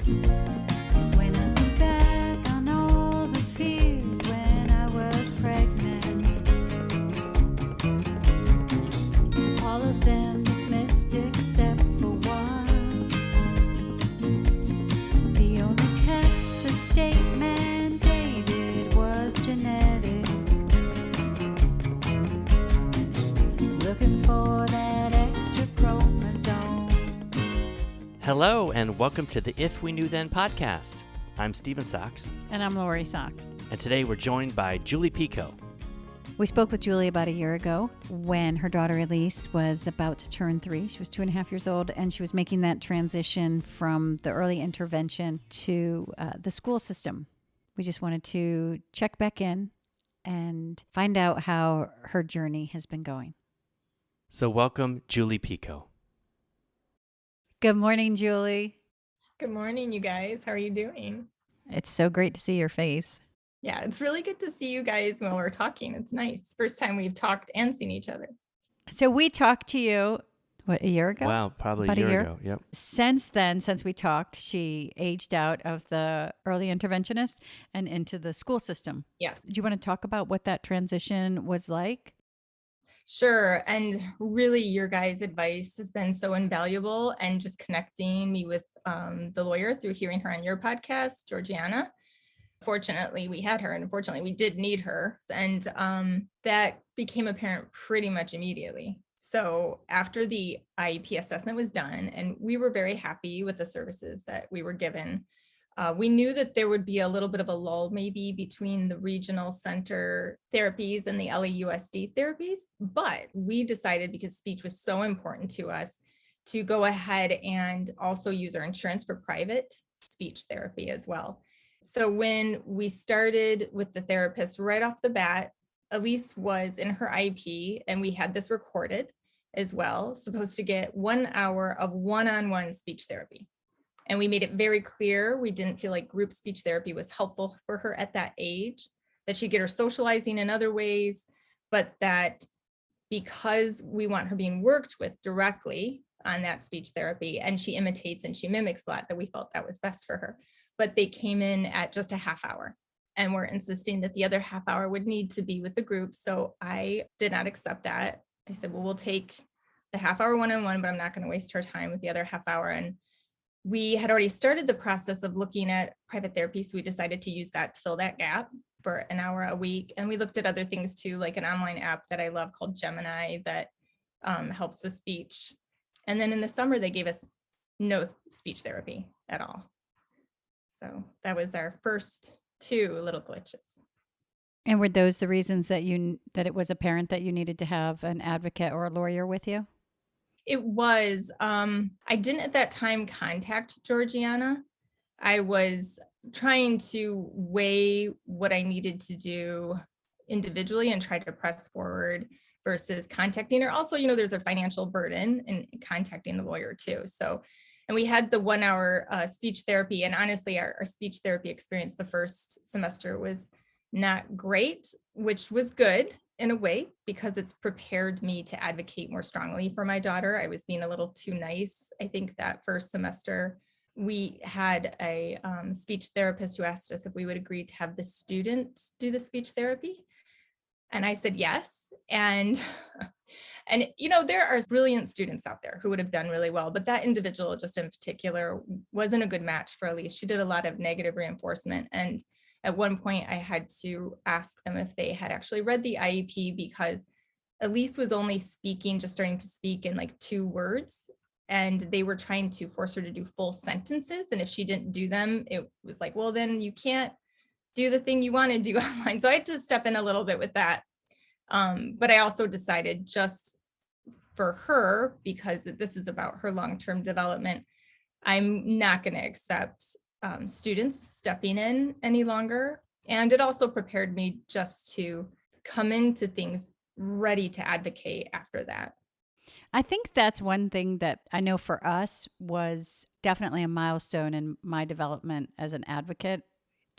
When I think back on all the fears when I was pregnant, all of them dismissed except for one. The only test the state mandated was genetic. Looking for that extra chromosome. Hello, and welcome to the If We Knew Then podcast. I'm Steven Sachs, And I'm Lori Sachs. and today we're joined by Julie Picot. We spoke with Julie about a year ago when her daughter Elyse was about to turn 3. She was 2.5 years old, and she was making that transition from the early intervention to the school system. We just wanted to check back in and find out how her journey has been going. So welcome, Julie Picot. Good morning, Julie. Good morning, you guys. How are you doing? It's so great to see your face. Yeah, it's really good to see you guys while we're talking. It's nice. First time we've talked and seen each other. So we talked to you, a year ago? Wow, probably About a a year year? ago. Yep. Since then, since we talked, she aged out of the early interventionist and into the school system. Yes. Do you want to talk about what that transition was like? Sure. And really, your guys' advice has been so invaluable, and just connecting me with the lawyer through hearing her on your podcast, Georgiana. Fortunately, we had her, and unfortunately, we did need her. And that became apparent pretty much immediately. So after the IEP assessment was done, and we were very happy with the services that we were given, we knew that there would be a little bit of a lull maybe between the regional center therapies and the LAUSD therapies. But we decided, because speech was so important to us, to go ahead and also use our insurance for private speech therapy as well. So when we started with the therapist right off the bat, Elyse was in her IEP, and we had this recorded as well, supposed to get 1 hour of one-on-one speech therapy. And we made it very clear we didn't feel like group speech therapy was helpful for her at that age, that she'd get her socializing in other ways, but that because we want her being worked with directly on that speech therapy, and she imitates and she mimics a lot, that we felt that was best for her. But they came in at just a half hour, and were insisting that the other half hour would need to be with the group. So I did not accept that. I said, well, we'll take the half hour one-on-one, but I'm not going to waste her time with the other half hour. And we had already started the process of looking at private therapy, so we decided to use that to fill that gap for an hour a week. And we looked at other things too, like an online app that I love called Gemini that helps with speech. And then in the summer, they gave us no speech therapy at all. So that was our first 2 little glitches. And were those the reasons that it was apparent that you needed to have an advocate or a lawyer with you? It was, I didn't at that time contact Georgiana. I was trying to weigh what I needed to do individually and try to press forward versus contacting her. Also, there's a financial burden in contacting the lawyer too. So, and we had the 1 hour speech therapy, and honestly, our speech therapy experience the first semester was not great, which was good in a way, because it's prepared me to advocate more strongly for my daughter. I was being a little too nice. I think that first semester we had a speech therapist who asked us if we would agree to have the student do the speech therapy. And I said yes. And there are brilliant students out there who would have done really well, but that individual just in particular wasn't a good match for Elyse. She did a lot of negative reinforcement. And at one point I had to ask them if they had actually read the IEP, because Elyse was only starting to speak in like 2 words, and they were trying to force her to do full sentences. And if she didn't do them, it was like, well, then you can't do the thing you want to do online. So I had to step in a little bit with that. But I also decided, just for her, because this is about her long-term development, I'm not going to accept students stepping in any longer. And it also prepared me just to come into things ready to advocate after that. I think that's one thing that I know for us was definitely a milestone in my development as an advocate,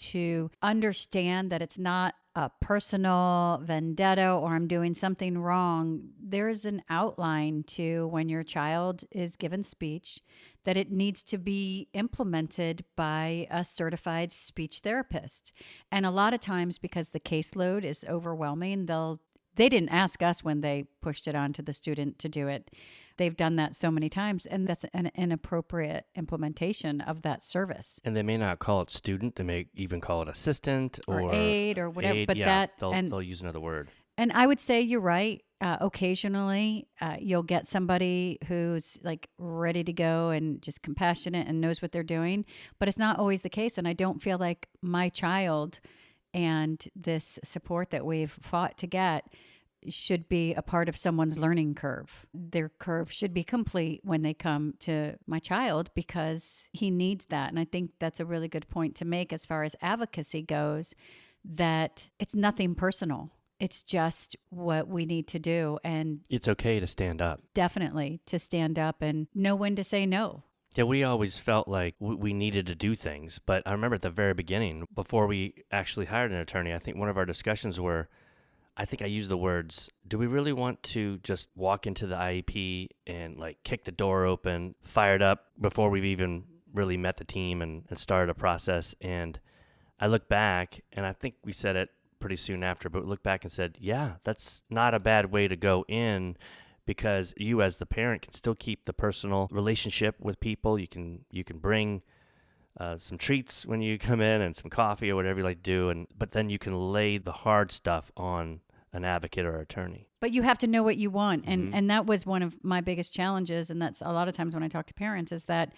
to understand that it's not a personal vendetta or I'm doing something wrong. There's an outline to when your child is given speech that it needs to be implemented by a certified speech therapist. And a lot of times, because the caseload is overwhelming, they didn't ask us when they pushed it onto the student to do it. They've done that so many times, and that's an inappropriate implementation of that service. And they may not call it student; they may even call it assistant Or aid or whatever. aid. But Yeah, they'll use another word. And I would say you're right. Occasionally, you'll get somebody who's like ready to go and just compassionate and knows what they're doing, but it's not always the case. And I don't feel like my child and this support that we've fought to get should be a part of someone's learning curve. Their curve should be complete when they come to my child because he needs that. And I think that's a really good point to make as far as advocacy goes, that it's nothing personal. It's just what we need to do. And it's okay to stand up. Definitely to stand up and know when to say no. Yeah, we always felt like we needed to do things. But I remember at the very beginning, before we actually hired an attorney, I think one of our discussions were, I think I used the words, do we really want to just walk into the IEP and like kick the door open, fired up before we've even really met the team and started a process? And I look back, and I think we said it pretty soon after, but we looked back and said, yeah, that's not a bad way to go in, because you as the parent can still keep the personal relationship with people. You can bring some treats when you come in and some coffee or whatever you like to do, but then you can lay the hard stuff on an advocate or attorney. But you have to know what you want. And that was one of my biggest challenges. And that's a lot of times when I talk to parents is that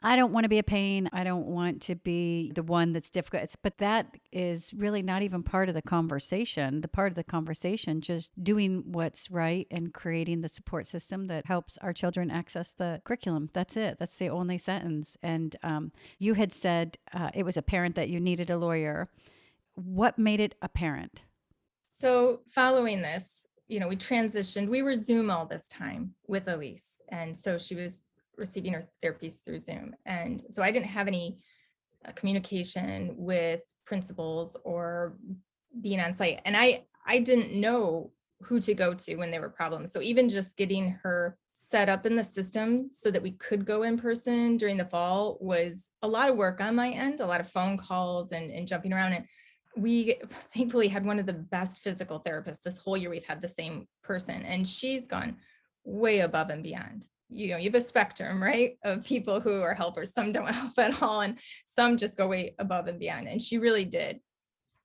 I don't want to be a pain. I don't want to be the one that's difficult. But that is really not even part of the conversation. The part of the conversation, just doing what's right and creating the support system that helps our children access the curriculum. That's it. That's the only sentence. And you had said it was apparent that you needed a lawyer. What made it apparent? So following this, we transitioned. We were Zoom all this time with Elyse. And so she was receiving her therapies through Zoom. And so I didn't have any communication with principals or being on site. And I didn't know who to go to when there were problems. So even just getting her set up in the system so that we could go in person during the fall was a lot of work on my end, a lot of phone calls and jumping around. And we thankfully had one of the best physical therapists this whole year. We've had the same person, and she's gone way above and beyond. You have a spectrum, right, of people who are helpers. Some don't help at all, and some just go way above and beyond. And she really did.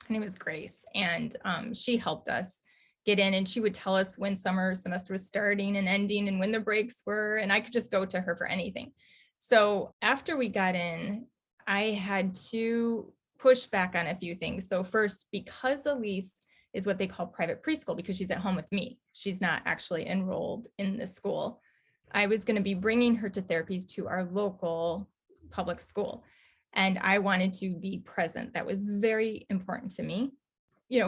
And it was Grace. And she helped us get in, and she would tell us when summer semester was starting and ending and when the breaks were, and I could just go to her for anything. So after we got in, I had to push back on a few things. So first, because Elyse is what they call private preschool, because she's at home with me, she's not actually enrolled in the school, I was going to be bringing her to therapies to our local public school. And I wanted to be present. That was very important to me,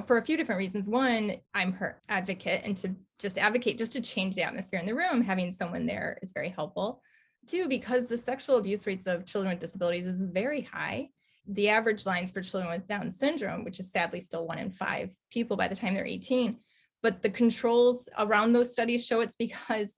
for a few different reasons. One, I'm her advocate, and to just advocate, just to change the atmosphere in the room, having someone there is very helpful. Two, because the sexual abuse rates of children with disabilities is very high. The average lines for children with Down syndrome, which is sadly still 1 in 5 people by the time they're 18. But the controls around those studies show it's because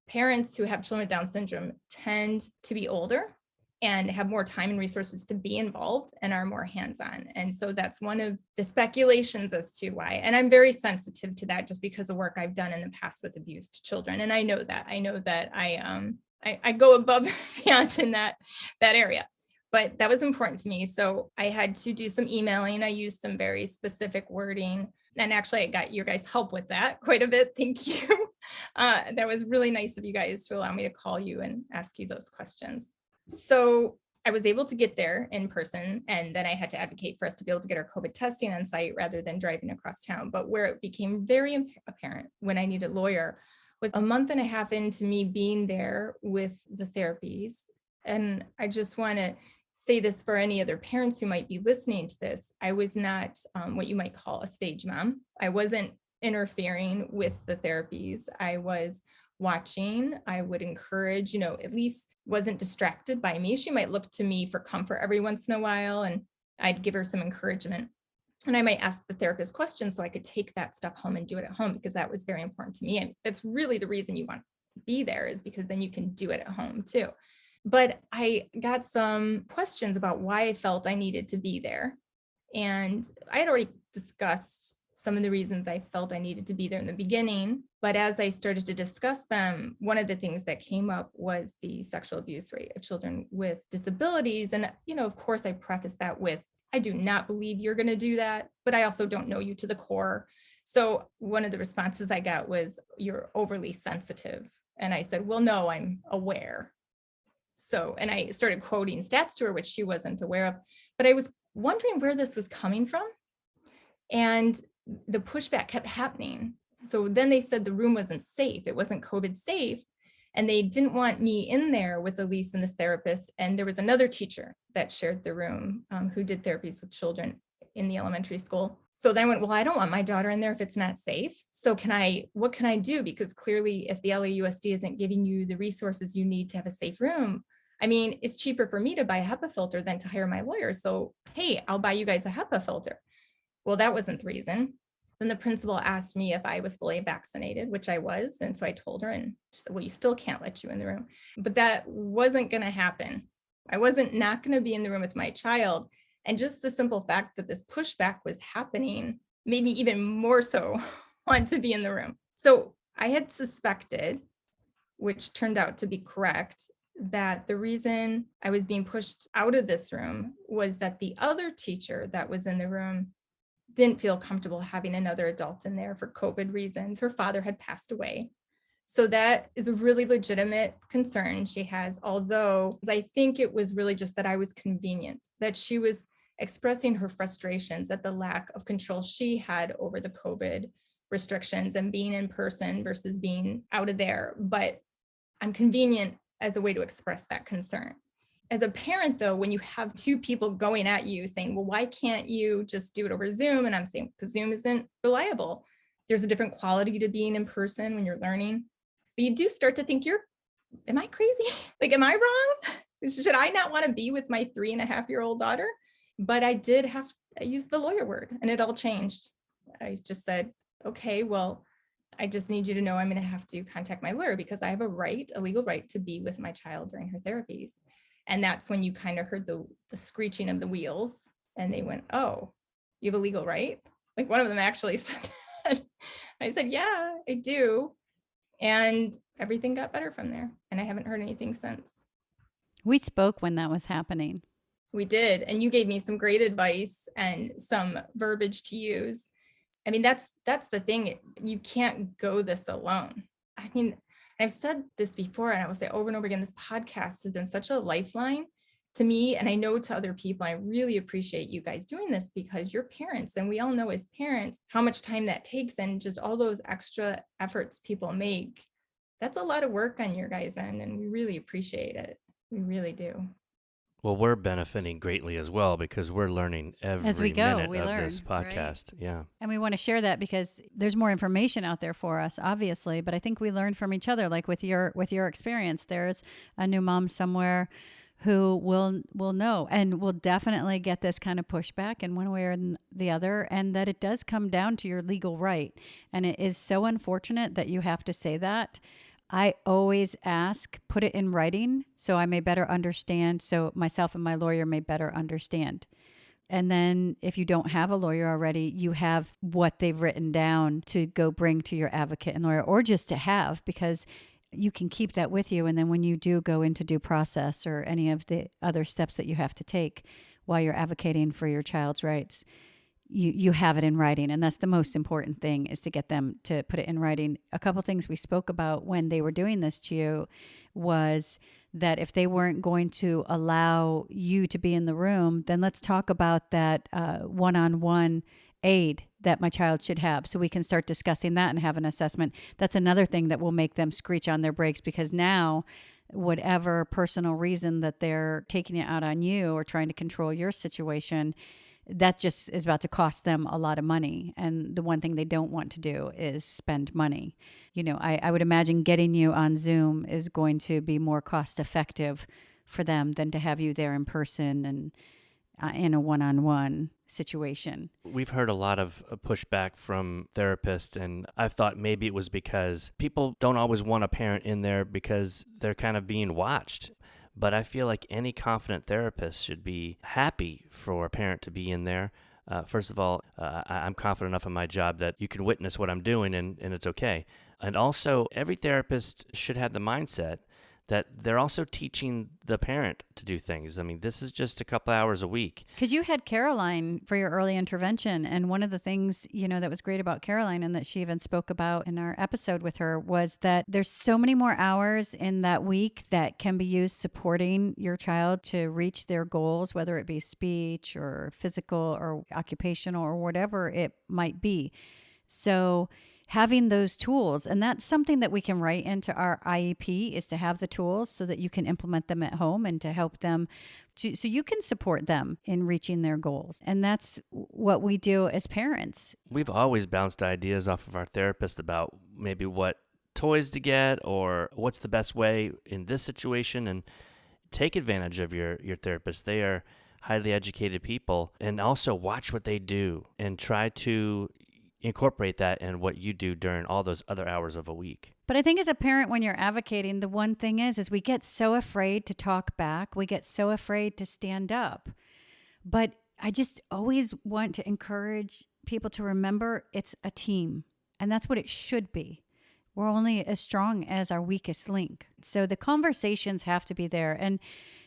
parents who have children with Down syndrome tend to be older and have more time and resources to be involved and are more hands-on. And so that's one of the speculations as to why. And I'm very sensitive to that just because of work I've done in the past with abused children. And I know that I go above and beyond in that area. But that was important to me. So I had to do some emailing. I used some very specific wording. And actually, I got your guys' help with that quite a bit. Thank you. That was really nice of you guys to allow me to call you and ask you those questions. So I was able to get there in person, and then I had to advocate for us to be able to get our COVID testing on site rather than driving across town. But where it became very apparent when I needed a lawyer was a month and a half into me being there with the therapies. And I just want to say this for any other parents who might be listening to this. I was not what you might call a stage mom. I wasn't interfering with the therapies. I was watching. I would encourage, Elyse wasn't distracted by me. She might look to me for comfort every once in a while. And I'd give her some encouragement. And I might ask the therapist questions so I could take that stuff home and do it at home, because that was very important to me. And that's really the reason you want to be there, is because then you can do it at home too. But I got some questions about why I felt I needed to be there. And I had already discussed some of the reasons I felt I needed to be there in the beginning. But as I started to discuss them, one of the things that came up was the sexual abuse rate of children with disabilities. And, of course, I prefaced that with, I do not believe you're going to do that, but I also don't know you to the core. So one of the responses I got was, you're overly sensitive. And I said, well, no, I'm aware. So, and I started quoting stats to her, which she wasn't aware of, but I was wondering where this was coming from. And the pushback kept happening. So then they said the room wasn't safe. It wasn't COVID safe. And they didn't want me in there with Elyse and this therapist. And there was another teacher that shared the room who did therapies with children in the elementary school. So then I went, well, I don't want my daughter in there if it's not safe. So what can I do? Because clearly if the LAUSD isn't giving you the resources you need to have a safe room, I mean, it's cheaper for me to buy a HEPA filter than to hire my lawyer. So, hey, I'll buy you guys a HEPA filter. Well, that wasn't the reason. Then the principal asked me if I was fully vaccinated, which I was. And so I told her, and she said, well, you still can't let you in the room. But that wasn't going to happen. I wasn't not going to be in the room with my child. And just the simple fact that this pushback was happening made me even more so want to be in the room. So I had suspected, which turned out to be correct, that the reason I was being pushed out of this room was that the other teacher that was in the room didn't feel comfortable having another adult in there for COVID reasons. Her father had passed away. So that is a really legitimate concern she has, although I think it was really just that I was convenient, that she was expressing her frustrations at the lack of control she had over the COVID restrictions and being in person versus being out of there. But I'm convenient as a way to express that concern. As a parent, though, when you have two people going at you saying, well, why can't you just do it over Zoom? And I'm saying, because Zoom isn't reliable. There's a different quality to being in person when you're learning. But you do start to think, am I crazy? Like, am I wrong? Should I not want to be with my 3.5-year-old daughter? But I used the lawyer word, and it all changed. I just said, okay, well, I just need you to know I'm going to have to contact my lawyer because I have a legal right to be with my child during her therapies. And that's when you kind of heard the screeching of the wheels, and they went, oh, you have a legal right? Like, one of them actually said that. I said, yeah, I do. And everything got better from there. And I haven't heard anything since. We spoke when that was happening. We did. And you gave me some great advice and some verbiage to use. I mean, that's the thing. You can't go this alone. I mean, I've said this before, and I will say over and over again, this podcast has been such a lifeline to me. And I know to other people, I really appreciate you guys doing this because you're parents. And we all know as parents how much time that takes, and just all those extra efforts people make. That's a lot of work on your guys' end. And we really appreciate it. We really do. Well, we're benefiting greatly as well because we're learning every As we go, minute we of learn, this podcast. right? Yeah. And we want to share that because there's more information out there for us, obviously. But I think we learn from each other. Like with your experience, there's a new mom somewhere who will know and will definitely get this kind of pushback in one way or the other, and that it does come down to your legal right. And it is so unfortunate that you have to say that. I always ask, put it in writing so I may better understand, so myself and my lawyer may better understand. And then if you don't have a lawyer already, you have what they've written down to go bring to your advocate and lawyer, or just to have, because you can keep that with you. And then when you do go into due process or any of the other steps that you have to take while you're advocating for your child's rights, you have it in writing. And that's the most important thing, is to get them to put it in writing. A couple things we spoke about when they were doing this to you was that if they weren't going to allow you to be in the room, then let's talk about that one-on-one aid that my child should have, so we can start discussing that and have an assessment. That's another thing that will make them screech on their brakes, because now whatever personal reason that they're taking it out on you or trying to control your situation, that just is about to cost them a lot of money. And the one thing they don't want to do is spend money. You know, I would imagine getting you on Zoom is going to be more cost effective for them than to have you there in person in a one-on-one situation. We've heard a lot of pushback from therapists, and I've thought maybe it was because people don't always want a parent in there because they're kind of being watched. But I feel like any confident therapist should be happy for a parent to be in there. First of all, I'm confident enough in my job that you can witness what I'm doing and it's okay. And also, every therapist should have the mindset that they're also teaching the parent to do things. I mean, this is just a couple hours a week. Because you had Caroline for your early intervention. And one of the things, that was great about Caroline and that she even spoke about in our episode with her was that there's so many more hours in that week that can be used supporting your child to reach their goals, whether it be speech or physical or occupational or whatever it might be. So having those tools, and that's something that we can write into our IEP, is to have the tools so that you can implement them at home and to help them so you can support them in reaching their goals. And that's what we do as parents. We've always bounced ideas off of our therapist about maybe what toys to get or what's the best way in this situation, and take advantage of your therapist. They are highly educated people, and also watch what they do and try to incorporate that in what you do during all those other hours of a week. But I think as a parent, when you're advocating, the one thing is we get so afraid to talk back. We get so afraid to stand up. But I just always want to encourage people to remember it's a team, and that's what it should be. We're only as strong as our weakest link. So the conversations have to be there. And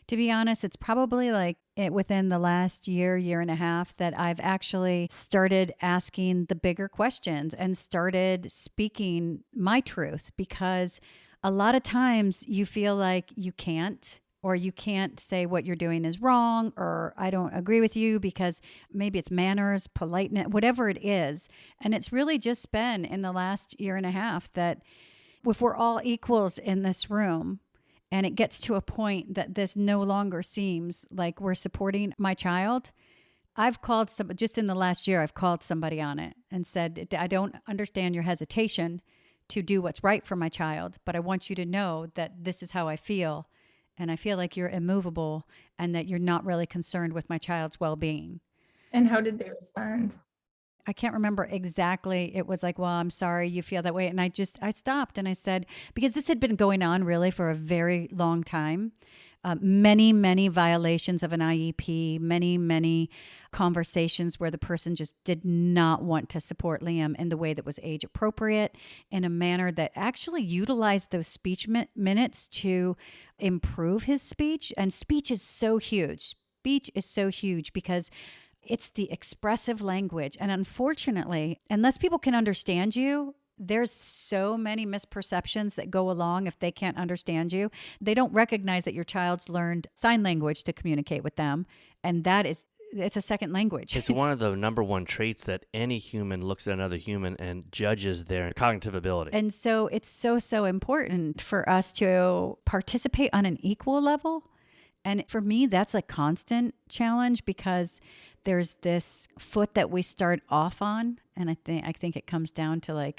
to be honest, it's probably within the last year and a half that I've actually started asking the bigger questions and started speaking my truth, because a lot of times you feel like you can't, or you can't say what you're doing is wrong, or I don't agree with you because maybe it's manners, politeness, whatever it is. And it's really just been in the last year and a half that if we're all equals in this room, and it gets to a point that this no longer seems like we're supporting my child, I've called just in the last year, I've called somebody on it and said, I don't understand your hesitation to do what's right for my child, but I want you to know that this is how I feel. And I feel like you're immovable and that you're not really concerned with my child's well-being. And how did they respond? I can't remember exactly. It was like, well, I'm sorry you feel that way. And I stopped and I said, because this had been going on really for a very long time, many violations of an IEP, many conversations where the person just did not want to support Liam in the way that was age appropriate, in a manner that actually utilized those speech minutes to improve his speech. And speech is so huge. Speech is so huge because it's the expressive language. And unfortunately, unless people can understand you, there's so many misperceptions that go along if they can't understand you. They don't recognize that your child's learned sign language to communicate with them. And it's a second language. It's one of the number one traits that any human looks at another human and judges their cognitive ability. And so it's so important for us to participate on an equal level. And for me, that's a constant challenge, because there's this foot that we start off on. And I think it comes down to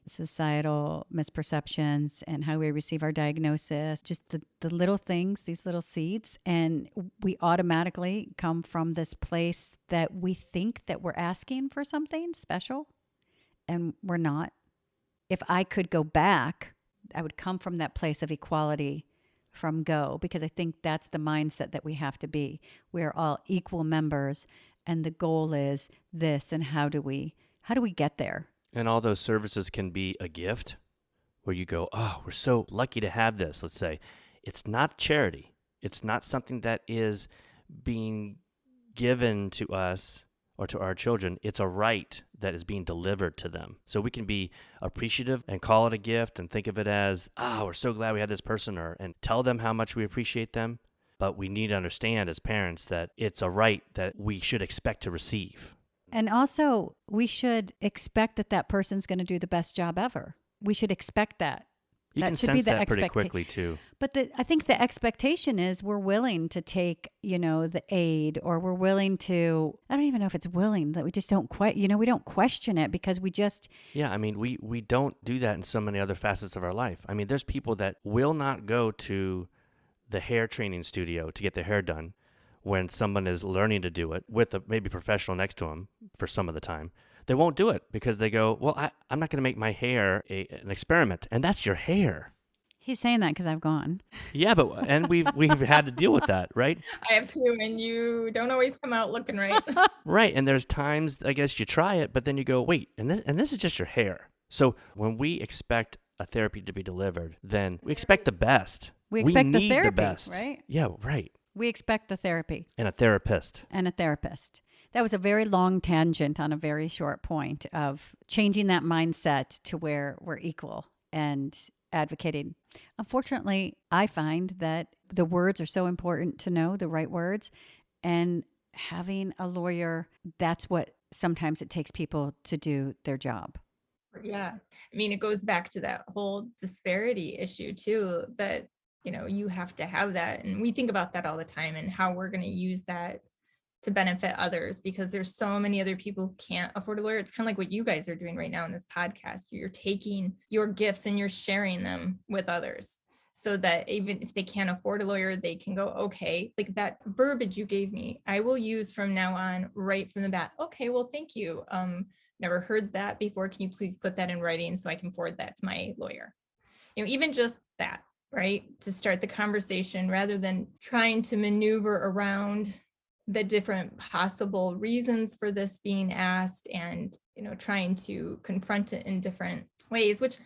societal misperceptions and how we receive our diagnosis, just the little things, these little seeds. And we automatically come from this place that we think that we're asking for something special, and we're not. If I could go back, I would come from that place of equality from go, because I think that's the mindset that we have to be. We're all equal members, and the goal is this, and how do we get there? And all those services can be a gift where you go, oh, we're so lucky to have this. Let's say it's not charity. It's not something that is being given to us or to our children. It's a right that is being delivered to them. So we can be appreciative and call it a gift and think of it as, we're so glad we had this person, and tell them how much we appreciate them. But we need to understand as parents that it's a right that we should expect to receive. And also, we should expect that person's going to do the best job ever. We should expect that. You can sense that pretty quickly too. But I think the expectation is we're willing to take, the aid, or we're willing to, I don't even know if it's willing, that we just don't we don't question it, because we just. Yeah, I mean, we don't do that in so many other facets of our life. I mean, there's people that will not go to the hair training studio to get their hair done, when someone is learning to do it with a maybe professional next to them for some of the time, they won't do it because they go, well, I'm not going to make my hair an experiment. And that's your hair. He's saying that because I've gone. Yeah, and we've had to deal with that, right? I have two, and you don't always come out looking right. Right. And there's times, I guess, you try it, but then you go, wait, and this is just your hair. So when we expect a therapy to be delivered, then we expect the best. We expect the need therapy, best. right? Yeah, right. We expect the therapy. And a therapist. That was a very long tangent on a very short point of changing that mindset to where we're equal and advocating. Unfortunately, I find that the words are so important to know, the right words, and having a lawyer, that's what sometimes it takes people to do their job. Yeah. I mean, it goes back to that whole disparity issue too, that, you have to have that. And we think about that all the time and how we're going to use that to benefit others, because there's so many other people who can't afford a lawyer. It's kind of like what you guys are doing right now in this podcast. You're taking your gifts and you're sharing them with others so that even if they can't afford a lawyer, they can go, okay, like that verbiage you gave me, I will use from now on right from the bat. Okay, well, thank you. Never heard that before. Can you please put that in writing so I can forward that to my lawyer? Even just that, right? To start the conversation rather than trying to maneuver around the different possible reasons for this being asked and, trying to confront it in different ways, which,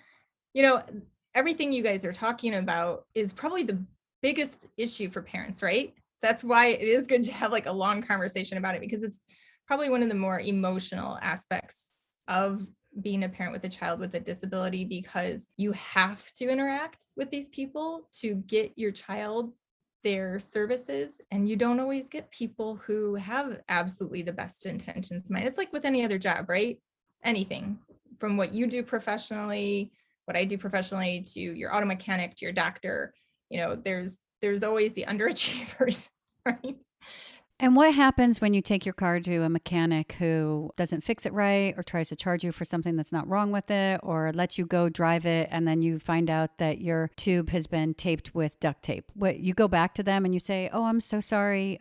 everything you guys are talking about is probably the biggest issue for parents, right? That's why it is good to have like a long conversation about it, because it's probably one of the more emotional aspects of being a parent with a child with a disability, because you have to interact with these people to get your child their services, and you don't always get people who have absolutely the best intentions in mind. It's like with any other job, right? Anything from what you do professionally, what I do professionally, to your auto mechanic, to your doctor, there's always the underachievers, right? And what happens when you take your car to a mechanic who doesn't fix it right or tries to charge you for something that's not wrong with it, or lets you go drive it and then you find out that your tube has been taped with duct tape? What, you go back to them and you say, oh, I'm so sorry.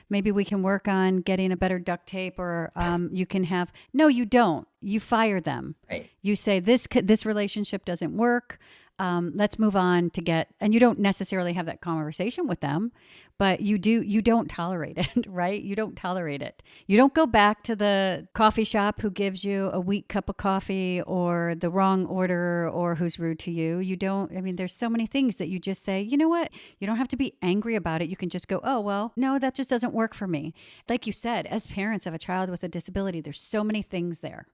Maybe we can work on getting a better duct tape, or you can have, no, you don't. You fire them. Right. You say this relationship doesn't work. Let's move on to get, and you don't necessarily have that conversation with them, but you don't tolerate it, right? You don't tolerate it. You don't go back to the coffee shop who gives you a weak cup of coffee or the wrong order or who's rude to you. There's so many things that you just say, you know what? You don't have to be angry about it. You can just go, oh, well, no, that just doesn't work for me. Like you said, as parents of a child with a disability, there's so many things there.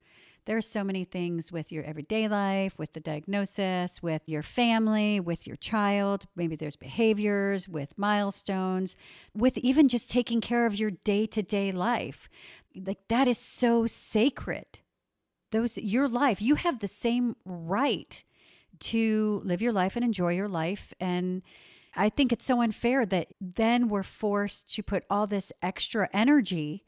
There's so many things with your everyday life, with the diagnosis, with your family, with your child. Maybe there's behaviors, with milestones, with even just taking care of your day-to-day life. Like, that is so sacred. Your life, you have the same right to live your life and enjoy your life. And I think it's so unfair that then we're forced to put all this extra energy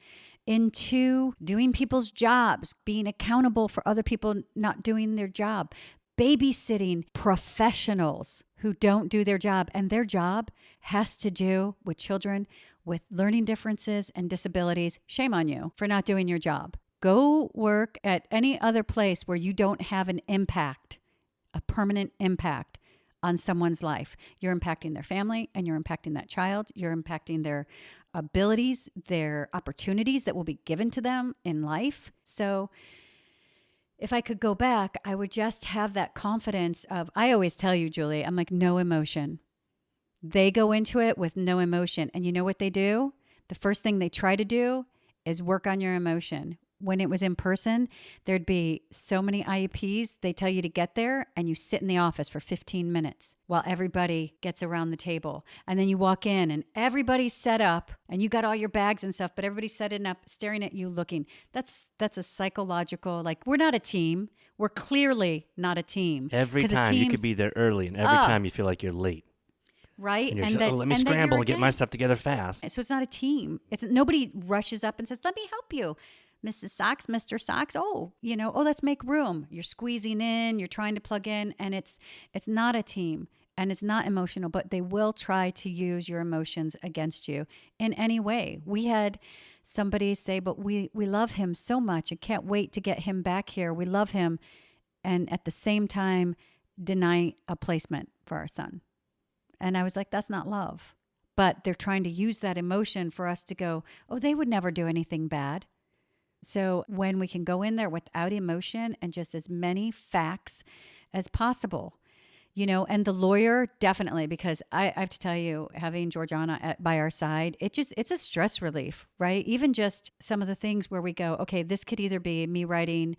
into doing people's jobs, being accountable for other people not doing their job, babysitting professionals who don't do their job. And their job has to do with children with learning differences and disabilities. Shame on you for not doing your job. Go work at any other place where you don't have an impact, a permanent impact on someone's life. You're impacting their family and you're impacting that child. You're impacting their abilities, their opportunities that will be given to them in life. So if I could go back, I would just have that confidence of, I always tell you, Julie, I'm like, no emotion. They go into it with no emotion. And you know what they do? The first thing they try to do is work on your emotion. When it was in person, there'd be so many IEPs. They tell you to get there and you sit in the office for 15 minutes while everybody gets around the table. And then you walk in and everybody's set up and you got all your bags and stuff, but everybody's setting up, staring at you, looking. That's a psychological, like, we're not a team. We're clearly not a team. Every time you could be there early, and every time you feel like you're late. Right. And you're let me scramble and get my stuff together fast. So it's not a team. Nobody rushes up and says, let me help you. Mrs. Socks, Mr. Socks, let's make room. You're squeezing in, you're trying to plug in, and it's not a team. and it's not emotional, but they will try to use your emotions against you in any way. We had somebody say, but we love him so much and can't wait to get him back here. We love him. And at the same time, deny a placement for our son. And I was like, that's not love. But they're trying to use that emotion for us to go, oh, they would never do anything bad. So when we can go in there without emotion and just as many facts as possible, and the lawyer definitely, because I have to tell you, having Georgiana by our side, it's a stress relief, right? Even just some of the things where we go, okay, this could either be me writing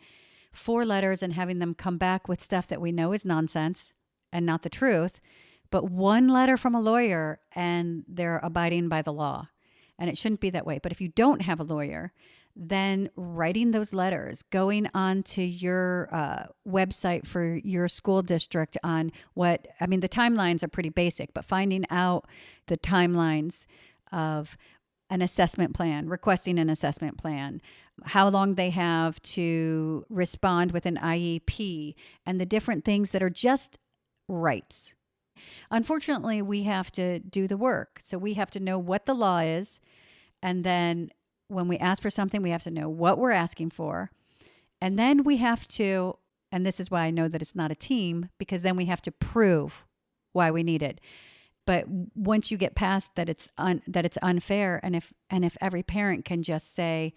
4 letters and having them come back with stuff that we know is nonsense and not the truth, but 1 letter from a lawyer and they're abiding by the law. And it shouldn't be that way. But if you don't have a lawyer, then writing those letters, going onto your website for your school district on the timelines are pretty basic, but finding out the timelines of an assessment plan, requesting an assessment plan, how long they have to respond with an IEP, and the different things that are just rights. Unfortunately, we have to do the work. So we have to know what the law is. And then when we ask for something, we have to know what we're asking for. And then we have to, and this is why I know that it's not a team, because then we have to prove why we need it. But once you get past that it's unfair, and if every parent can just say,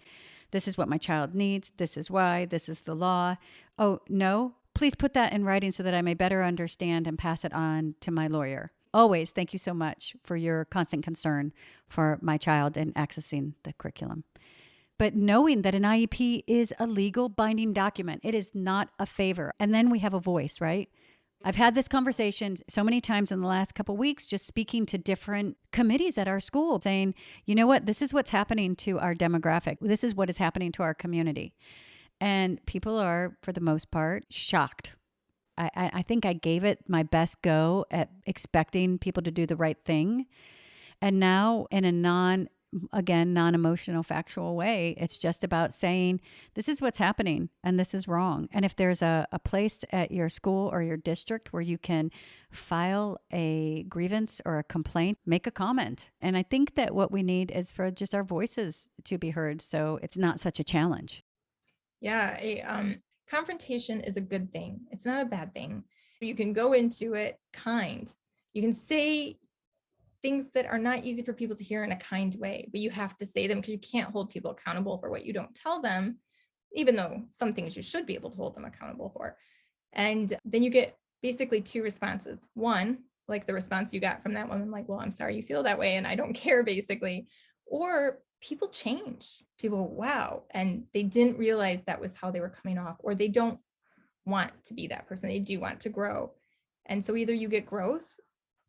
this is what my child needs, this is why, this is the law. Oh, no, please put that in writing so that I may better understand and pass it on to my lawyer. Always, thank you so much for your constant concern for my child and accessing the curriculum. But knowing that an IEP is a legal binding document, it is not a favor. And then we have a voice, right? I've had this conversation so many times in the last couple of weeks, just speaking to different committees at our school saying, you know what, this is what's happening to our demographic. This is what is happening to our community. And people are, for the most part, shocked. I think I gave it my best go at expecting people to do the right thing. And now in a non-emotional, factual way, it's just about saying, this is what's happening and this is wrong. And if there's a place at your school or your district where you can file a grievance or a complaint, make a comment. And I think that what we need is for just our voices to be heard, so it's not such a challenge. Yeah, confrontation is a good thing. It's not a bad thing. You can go into it kind. You can say things that are not easy for people to hear in a kind way, but you have to say them because you can't hold people accountable for what you don't tell them, even though some things you should be able to hold them accountable for. And then you get basically 2 responses. One, like the response you got from that woman, like, well, I'm sorry you feel that way and I don't care, basically. Or people change. People, wow. And they didn't realize that was how they were coming off, or they don't want to be that person. They do want to grow. And so either you get growth,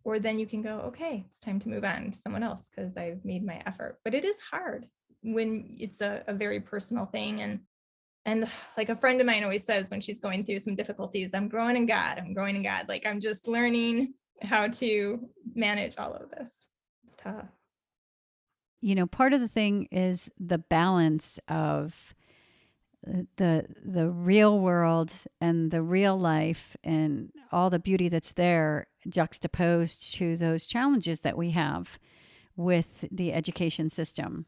or then you can go, okay, it's time to move on to someone else because I've made my effort. But it is hard when it's a very personal thing. And like a friend of mine always says when she's going through some difficulties, I'm growing in God. I'm growing in God. Like I'm just learning how to manage all of this. It's tough. Part of the thing is the balance of the real world and the real life and all the beauty that's there juxtaposed to those challenges that we have with the education system.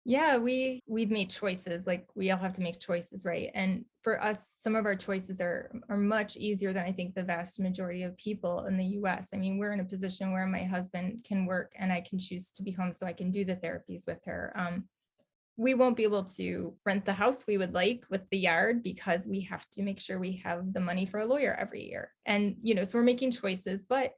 Yeah, we've made choices. Like we all have to make choices, right? And for us, some of our choices are much easier than I think the vast majority of people in the US. I mean, we're in a position where my husband can work and I can choose to be home so I can do the therapies with her. We won't be able to rent the house we would like with the yard because we have to make sure we have the money for a lawyer every year. And, so we're making choices, but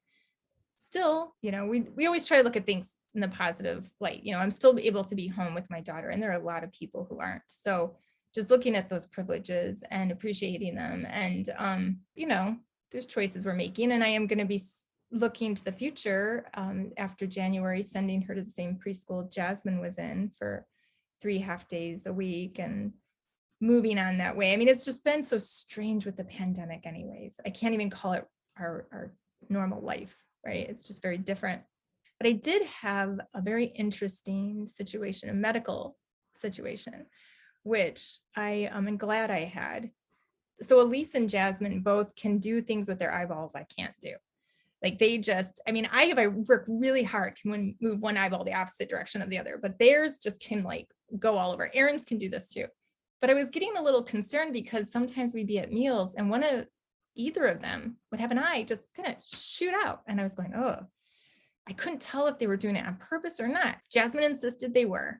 still, we always try to look at things in the positive light. I'm still able to be home with my daughter, and there are a lot of people who aren't. So just looking at those privileges and appreciating them. And, there's choices we're making, and I am going to be looking to the future after January, sending her to the same preschool Jasmine was in for 3 half days a week and moving on that way. I mean, it's just been so strange with the pandemic anyways. I can't even call it our normal life, right? It's just very different. But I did have a very interesting situation, a medical situation, which I am glad I had. So Elyse and Jasmine both can do things with their eyeballs I can't do. Like they just, I work really hard, can move one eyeball the opposite direction of the other, but theirs just can like go all over. Aaron's can do this too. But I was getting a little concerned because sometimes we'd be at meals and either of them would have an eye just kind of shoot out. And I was going, oh, I couldn't tell if they were doing it on purpose or not. Jasmine insisted they were.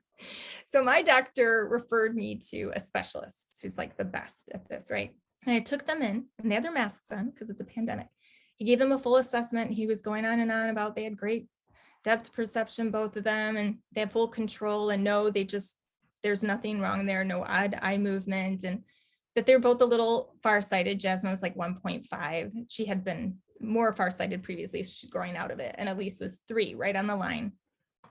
So my doctor referred me to a specialist who's like the best at this, right? And I took them in and they had their masks on because it's a pandemic. He gave them a full assessment. He was going on and on about they had great depth perception, both of them, and they have full control and no, there's nothing wrong there, no odd eye movement, and that they're both a little farsighted. Jasmine was like 1.5. She had been more farsighted previously, so she's growing out of it. And Elyse was 3, right on the line.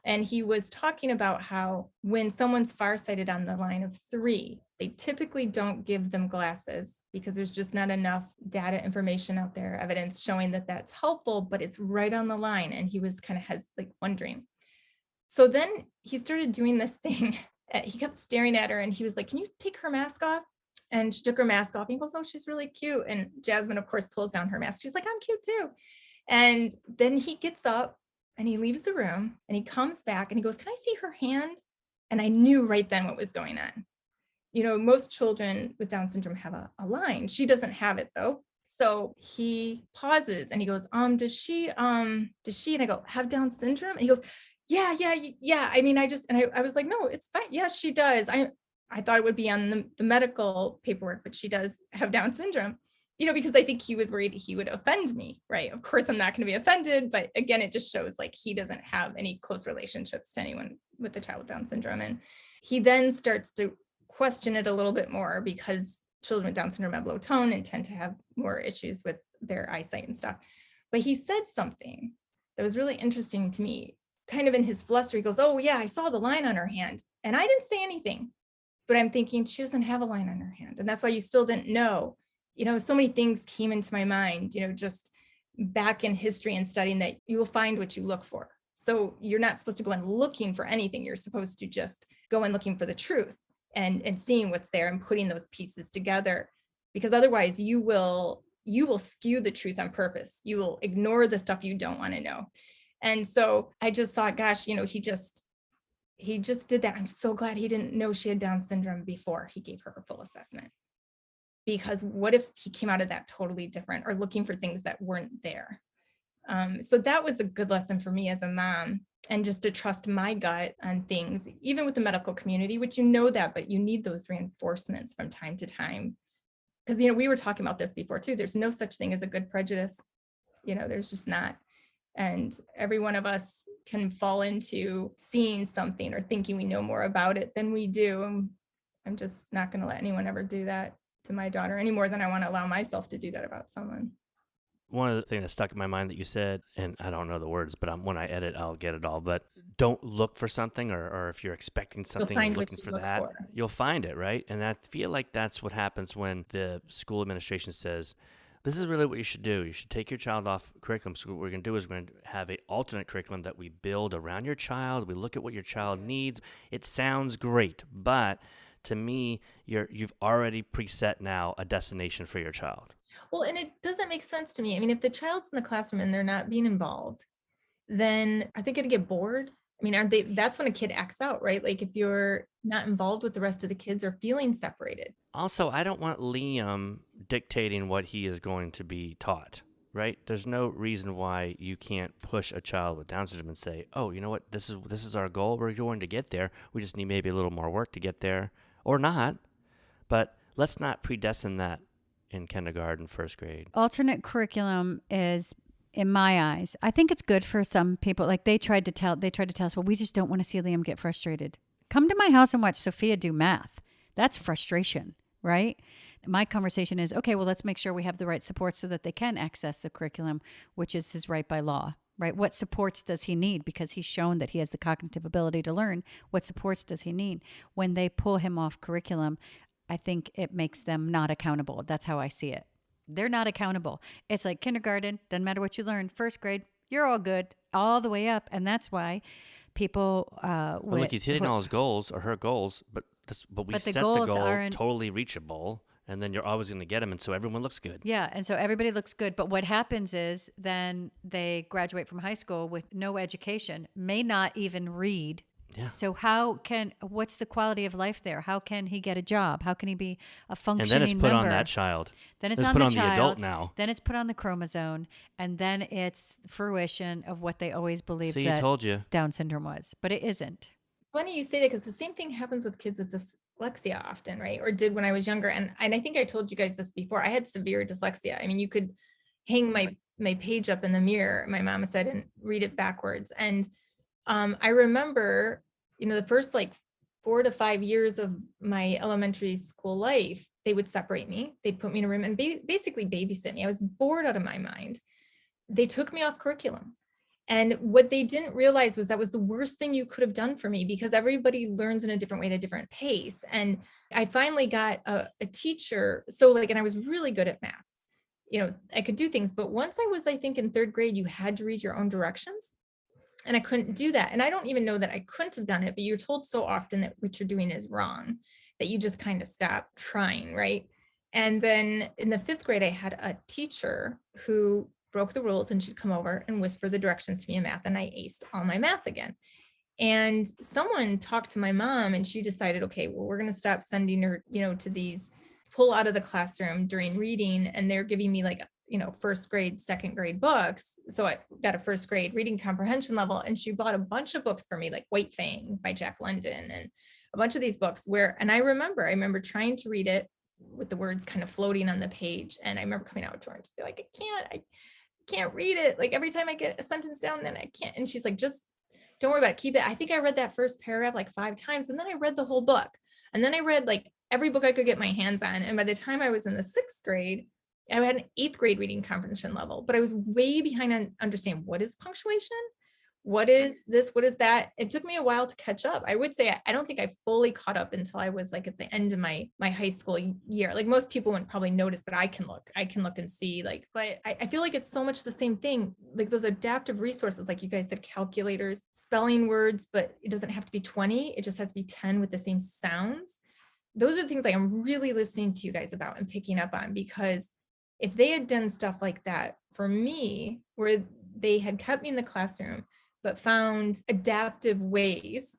And he was talking about how when someone's farsighted on the line of 3, they typically don't give them glasses because there's just not enough data information out there, evidence showing that that's helpful, but it's right on the line. And he was kind of wondering. So then he started doing this thing. He kept staring at her and he was like, can you take her mask off? And she took her mask off. He goes, oh, she's really cute. And Jasmine, of course, pulls down her mask. She's like, I'm cute too. And then he gets up and he leaves the room and he comes back and he goes, can I see her hand? And I knew right then what was going on. You know, most children with Down syndrome have a line. She doesn't have it though. So he pauses and he goes, does she, and I go, have Down syndrome? And he goes, yeah. I was like, no, it's fine. Yeah, she does. I thought it would be on the medical paperwork, but she does have Down syndrome, you know, because I think he was worried he would offend me, right? Of course, I'm not going to be offended, but again, it just shows like he doesn't have any close relationships to anyone with a child with Down syndrome. And he then starts to question it a little bit more because children with Down syndrome have low tone and tend to have more issues with their eyesight and stuff. But he said something that was really interesting to me, kind of in his fluster. He goes, oh yeah, I saw the line on her hand. And I didn't say anything. But I'm thinking she doesn't have a line on her hand. And that's why you still didn't know. You know, so many things came into my mind, you know, just back in history and studying that you will find what you look for. So you're not supposed to go in looking for anything. You're supposed to just go in looking for the truth and seeing what's there and putting those pieces together. Because otherwise you will skew the truth on purpose. You will ignore the stuff you don't want to know. And so I just thought, gosh, you know, he just did that. I'm so glad he didn't know she had Down syndrome before he gave her her full assessment. Because what if he came out of that totally different or looking for things that weren't there? So that was a good lesson for me as a mom, and just to trust my gut on things, even with the medical community, which you know that, but you need those reinforcements from time to time. Because, you know, we were talking about this before too. There's no such thing as a good prejudice. You know, there's just not. And every one of us can fall into seeing something or thinking we know more about it than we do. I'm just not going to let anyone ever do that to my daughter any more than I want to allow myself to do that about someone. One of the things that stuck in my mind that you said, and I don't know the words, but when I edit, I'll get it all. But don't look for something, or if you're expecting something, you're looking for that, you'll find it, right? And I feel like that's what happens when the school administration says, this is really what you should do. You should take your child off curriculum. So what we're going to do is we're going to have an alternate curriculum that we build around your child. We look at what your child needs. It sounds great, but to me, you've already preset now a destination for your child. Well, and it doesn't make sense to me. I mean, if the child's in the classroom and they're not being involved, then are they going to get bored? I mean, that's when a kid acts out, right? Like if you're not involved with the rest of the kids or feeling separated. Also, I don't want Liam dictating what he is going to be taught, right? There's no reason why you can't push a child with Down syndrome and say, oh, you know what? This is our goal. We're going to get there. We just need maybe a little more work to get there, or not. But let's not predestine that in kindergarten, first grade. Alternate curriculum is, in my eyes, I think it's good for some people. Like they tried to tell us, well, we just don't want to see Liam get frustrated. Come to my house and watch Sophia do math. That's frustration, right? My conversation is, okay, well, let's make sure we have the right support so that they can access the curriculum, which is his right by law, right? What supports does he need? Because he's shown that he has the cognitive ability to learn. What supports does he need? When they pull him off curriculum, I think it makes them not accountable. That's how I see it. They're not accountable. It's like kindergarten, doesn't matter what you learn. First grade, you're all good all the way up. And that's why people look, he's hitting all his goals or her goals, but we set the goal totally reachable. and then you're always going to get them, and so everyone looks good. Yeah. And so everybody looks good. But what happens is then they graduate from high school with no education, may not even read. Yeah. So what's the quality of life there? How can he get a job? How can he be a And functioning then it's put on member? that child. Then it's It's on put the on child. the adult now. Then it's put on the chromosome. And then it's fruition of what they always believed See, that told you. Down syndrome was. But it isn't. It's funny you say that because the same thing happens with kids with dyslexia often, right? Or did when I was younger. And I think I told you guys this before. I had severe dyslexia. I mean, you could hang my page up in the mirror, my mama said, and read it backwards. And I remember, the first like 4 to 5 years of my elementary school life, they would separate me. They'd put me in a room and basically babysit me. I was bored out of my mind. They took me off curriculum. And what they didn't realize was that was the worst thing you could have done for me, because everybody learns in a different way at a different pace. And I finally got a teacher. So and I was really good at math. I could do things, but once I was, I think in 3rd grade, you had to read your own directions. And I couldn't do that. And I don't even know that I couldn't have done it, but you're told so often that what you're doing is wrong that you just kind of stop trying, right? And then in the 5th grade, I had a teacher who broke the rules, and she'd come over and whisper the directions to me in math, and I aced all my math again. And someone talked to my mom, and she decided, okay, well, we're going to stop sending her, to these pull out of the classroom during reading, and they're giving me 1st grade, 2nd grade books. So I got a 1st grade reading comprehension level, and she bought a bunch of books for me, like White Fang by Jack London, and a bunch of these books and I remember trying to read it with the words kind of floating on the page. And I remember coming out to her and she'd be like, I can't read it. Like every time I get a sentence down, then I can't. And she's like, just don't worry about it. Keep it. I think I read that first paragraph like 5 times, and then I read the whole book. And then I read like every book I could get my hands on. And by the time I was in the 6th grade, I had an 8th grade reading comprehension level, but I was way behind on understanding what is punctuation, what is this, what is that. It took me a while to catch up. I would say I don't think I fully caught up until I was like at the end of my high school year. Like most people wouldn't probably notice, but I can look and see but I feel like it's so much the same thing. Like those adaptive resources, like you guys said, calculators, spelling words, but it doesn't have to be 20. It just has to be 10 with the same sounds. Those are the things like I'm really listening to you guys about and picking up on, because if they had done stuff like that for me, where they had kept me in the classroom, but found adaptive ways,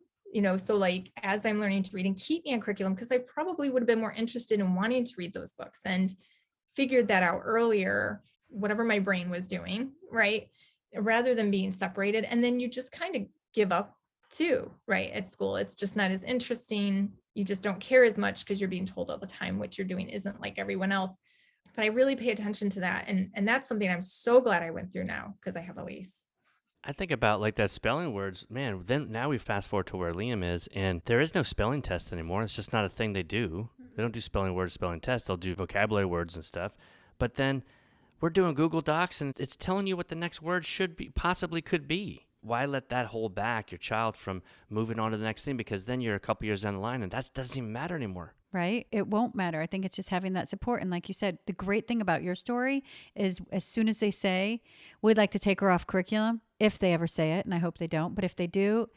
so like as I'm learning to read and keep me on curriculum, because I probably would have been more interested in wanting to read those books and figured that out earlier, whatever my brain was doing, right? Rather than being separated. And then you just kind of give up too, right? At school, it's just not as interesting. You just don't care as much because you're being told all the time what you're doing isn't like everyone else. But I really pay attention to that. And that's something I'm so glad I went through now, because I have Elyse. I think about like that spelling words, man, then now we fast forward to where Liam is, and there is no spelling test anymore. It's just not a thing they do. They don't do spelling words, spelling tests. They'll do vocabulary words and stuff. But then we're doing Google Docs, and it's telling you what the next word should be, possibly could be. Why let that hold back your child from moving on to the next thing? Because then you're a couple years down the line, and that doesn't even matter anymore. Right? It won't matter. I think it's just having that support. And like you said, the great thing about your story is as soon as they say, we'd like to take her off curriculum, if they ever say it, and I hope they don't, but if they do,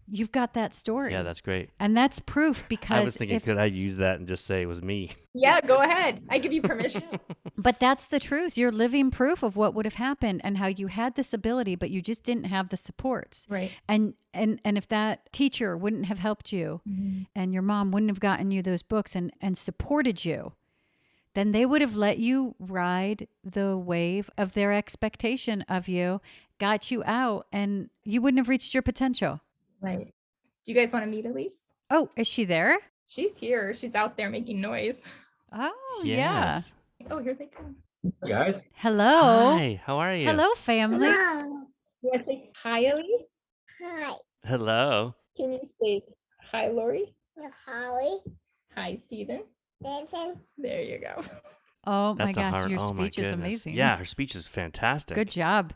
you've got that story. Yeah, that's great. And that's proof, because I was thinking, could I use that and just say it was me? Yeah, go ahead. I give you permission. But that's the truth. You're living proof of what would have happened and how you had this ability, but you just didn't have the supports. Right. And if that teacher wouldn't have helped you, and your mom wouldn't have gotten you those books and supported you, then they would have let you ride the wave of their expectation of you, got you out, and you wouldn't have reached your potential. Right. Do you guys want to meet Elyse? Oh, is she there? She's here. She's out there making noise. Oh, Yes. Oh, here they come. Guys, Hello. Hi, how are you? Hello, family. You want to say hi, Elyse? Hi, Hello. Can you say hi, Lori? Holly, Hi, Stephen. Dancing. There you go. Oh my That's a gosh, hard, your oh my speech is goodness. amazing. Yeah, her speech is fantastic. Good job.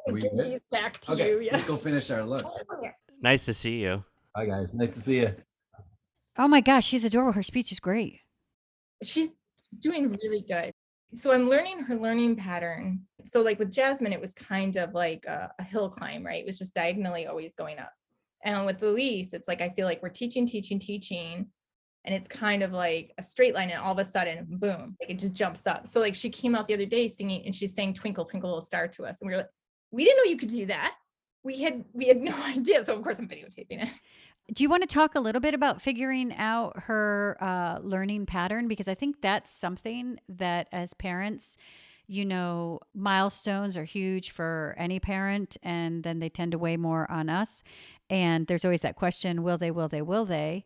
are we Give good? these back to Okay, you. Yes. let's go finish our looks. Nice to see you. Hi guys, nice to see you. Oh my gosh, she's adorable. Her speech is great. She's doing really good. So I'm learning her learning pattern. So like with Jasmine, it was kind of like a hill climb, right? It was just diagonally always going up. And with Elyse, it's like, I feel like we're teaching, and it's kind of like a straight line, and all of a sudden, boom, like it just jumps up. So like she came out the other day singing, and she's saying Twinkle, Twinkle, Little Star to us. And we were like, we didn't know you could do that. We had no idea. So of course I'm videotaping it. Do you want to talk a little bit about figuring out her learning pattern? Because I think that's something that as parents, milestones are huge for any parent, and then they tend to weigh more on us. And there's always that question, will they, will they, will they?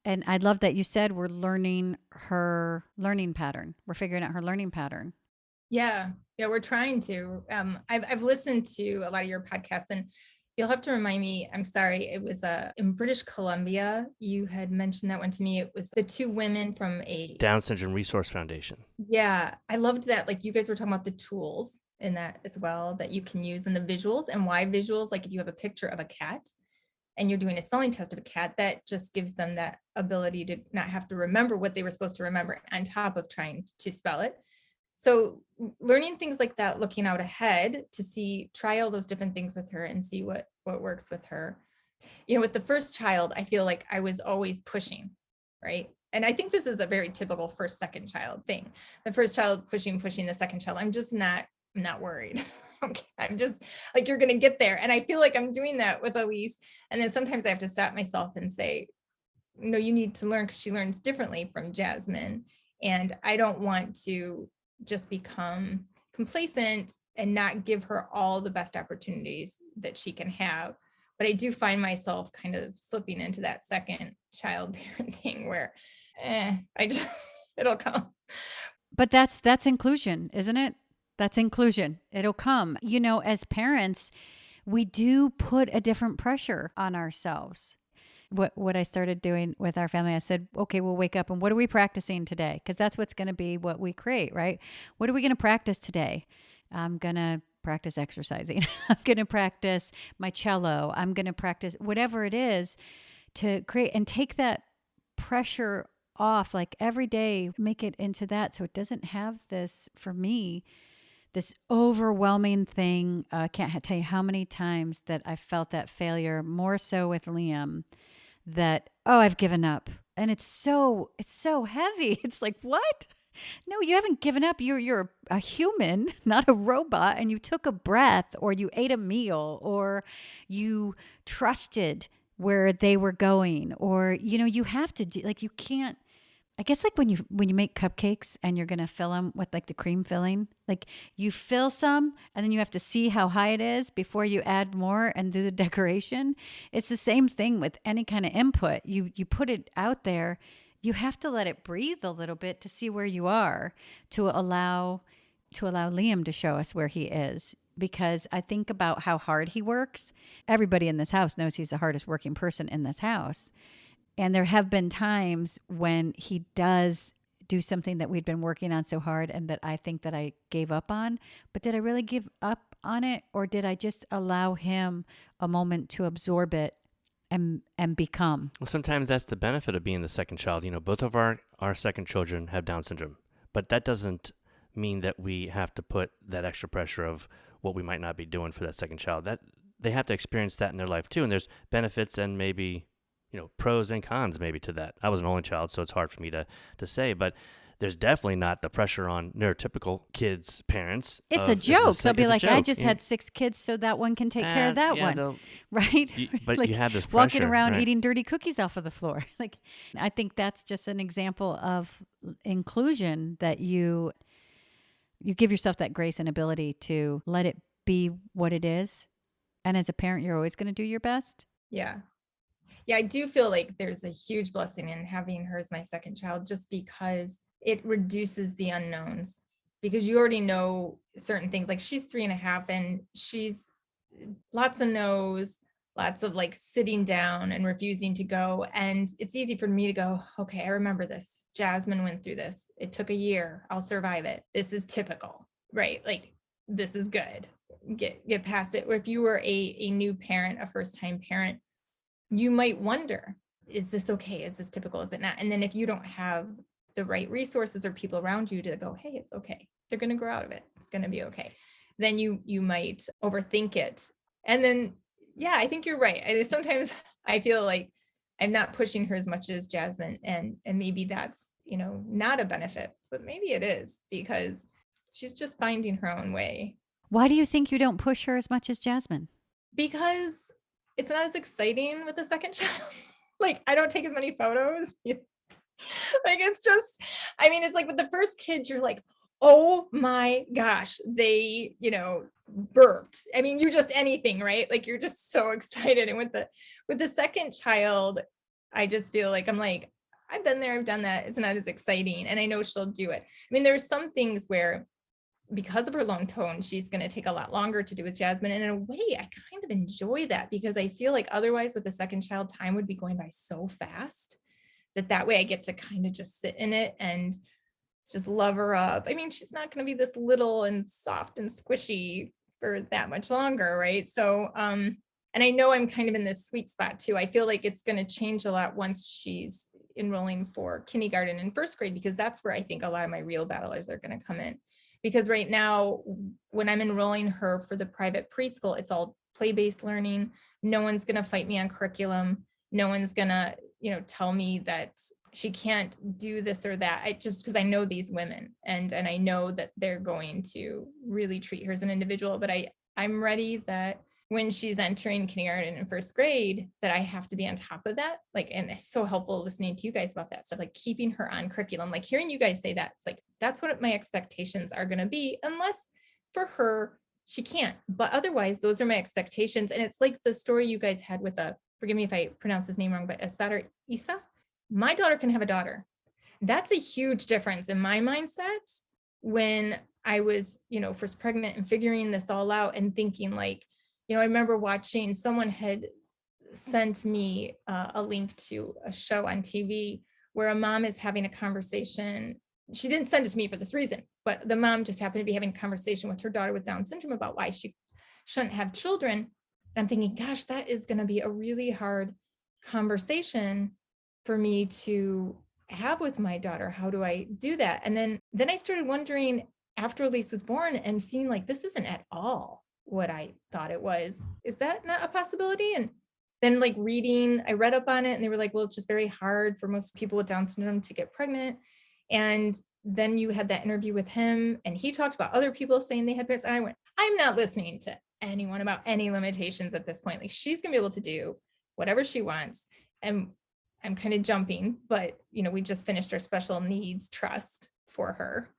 And I love that you said we're learning her learning pattern. We're figuring out her learning pattern. Yeah, we're trying to. I've listened to a lot of your podcasts, and you'll have to remind me. I'm sorry. It was in British Columbia. You had mentioned that one to me. It was the two women from a Down Syndrome Resource Foundation. Yeah, I loved that. Like you guys were talking about the tools in that as well that you can use, and the visuals, and why visuals. Like if you have a picture of a cat and you're doing a spelling test of a cat, that just gives them that ability to not have to remember what they were supposed to remember on top of trying to spell it. So learning things like that, looking out ahead to try all those different things with her and see what works with her. With the first child, I feel like I was always pushing, right? And I think this is a very typical first, second child thing. The first child pushing the second child. I'm just not worried. Okay. I'm just like, you're going to get there. And I feel like I'm doing that with Elyse. And then sometimes I have to stop myself and say, no, you need to learn, because she learns differently from Jasmine. And I don't want to just become complacent and not give her all the best opportunities that she can have. But I do find myself kind of slipping into that second child parenting where it'll come. But that's inclusion, isn't it? That's inclusion. It'll come. As parents, we do put a different pressure on ourselves. What I started doing with our family, I said, okay, we'll wake up and what are we practicing today? Because that's what's going to be what we create, right? What are we going to practice today? I'm going to practice exercising. I'm going to practice my cello. I'm going to practice whatever it is to create and take that pressure off, like every day, make it into that. So it doesn't have this, for me, this overwhelming thing. I can't tell you how many times that I felt that failure, more so with Liam, that, I've given up. And it's so heavy. It's like, what? No, you haven't given up. You're a human, not a robot. And you took a breath, or you ate a meal, or you trusted where they were going, or, you have to do, like, you can't, I guess like when you make cupcakes and you're going to fill them with like the cream filling, like you fill some and then you have to see how high it is before you add more and do the decoration. It's the same thing with any kind of input. You put it out there, you have to let it breathe a little bit to see where you are, to allow Liam to show us where he is. Because I think about how hard he works. Everybody in this house knows he's the hardest working person in this house. And there have been times when he does do something that we'd been working on so hard and that I think that I gave up on. But did I really give up on it? Or did I just allow him a moment to absorb it and become? Well, sometimes that's the benefit of being the second child. Both of our second children have Down syndrome. But that doesn't mean that we have to put that extra pressure of what we might not be doing for that second child. That they have to experience that in their life too. And there's benefits and maybe pros and cons maybe to that. I was an only child, so it's hard for me to say, but there's definitely not the pressure on neurotypical kids' parents. It's a joke. They'll be like, I just had 6 kids, so that one can take care of that one. Right? But like you have this pressure. Walking around right? eating dirty cookies off of the floor. Like, I think that's just an example of inclusion, that you give yourself that grace and ability to let it be what it is. And as a parent, you're always going to do your best. Yeah. Yeah, I do feel like there's a huge blessing in having her as my second child, just because it reduces the unknowns, because you already know certain things. Like she's 3.5 and she's lots of no's, lots of like sitting down and refusing to go. And it's easy for me to go, okay, I remember this. Jasmine went through this. It took a year. I'll survive it. This is typical, right? Like this is good. Get past it. Or if you were a new parent, a first time parent, you might wonder, is this okay? Is this typical? Is it not? And then if you don't have the right resources or people around you to go, hey, it's okay. They're going to grow out of it. It's going to be okay. Then you might overthink it. And then, yeah, I think you're right. Sometimes I feel like I'm not pushing her as much as Jasmine. And maybe that's, not a benefit, but maybe it is because she's just finding her own way. Why do you think you don't push her as much as Jasmine? Because it's not as exciting with the second child. Like, I don't take as many photos. Like, it's just, it's like with the first kid, you're like, oh my gosh, they, burped. You're just anything, right? Like, you're just so excited. And with the second child, I just feel like I've been there, I've done that. It's not as exciting. And I know she'll do it. There's some things where because of her long tone, she's going to take a lot longer to do with Jasmine. And in a way, I kind of enjoy that because I feel like otherwise with the second child, time would be going by so fast that way I get to kind of just sit in it and just love her up. She's not going to be this little and soft and squishy for that much longer, right? So, and I know I'm kind of in this sweet spot too. I feel like it's going to change a lot once she's enrolling for kindergarten and first grade, because that's where I think a lot of my real battlers are going to come in. Because right now, when I'm enrolling her for the private preschool, it's all play-based learning. No one's going to fight me on curriculum. No one's going to, tell me that she can't do this or that. Because I know these women and I know that they're going to really treat her as an individual. But I'm ready that when she's entering kindergarten and first grade, that I have to be on top of that. And it's so helpful listening to you guys about that stuff, like keeping her on curriculum, like hearing you guys say that. It's like, that's what my expectations are going to be, unless for her, she can't. But otherwise, those are my expectations. And it's like the story you guys had with forgive me if I pronounce his name wrong, but Asad Isa. My daughter can have a daughter. That's a huge difference in my mindset when I was, first pregnant and figuring this all out and thinking I remember watching, someone had sent me a link to a show on TV where a mom is having a conversation. She didn't send it to me for this reason, but the mom just happened to be having a conversation with her daughter with Down syndrome about why she shouldn't have children. And I'm thinking, gosh, that is going to be a really hard conversation for me to have with my daughter. How do I do that? And then I started wondering after Elyse was born and seeing this isn't at all what I thought it was. Is that not a possibility? And then I read up on it and they were like, well, it's just very hard for most people with Down syndrome to get pregnant. And then you had that interview with him and he talked about other people saying they had parents. And I went, I'm not listening to anyone about any limitations at this point. She's gonna be able to do whatever she wants. And I'm kind of jumping, but we just finished our special needs trust for her.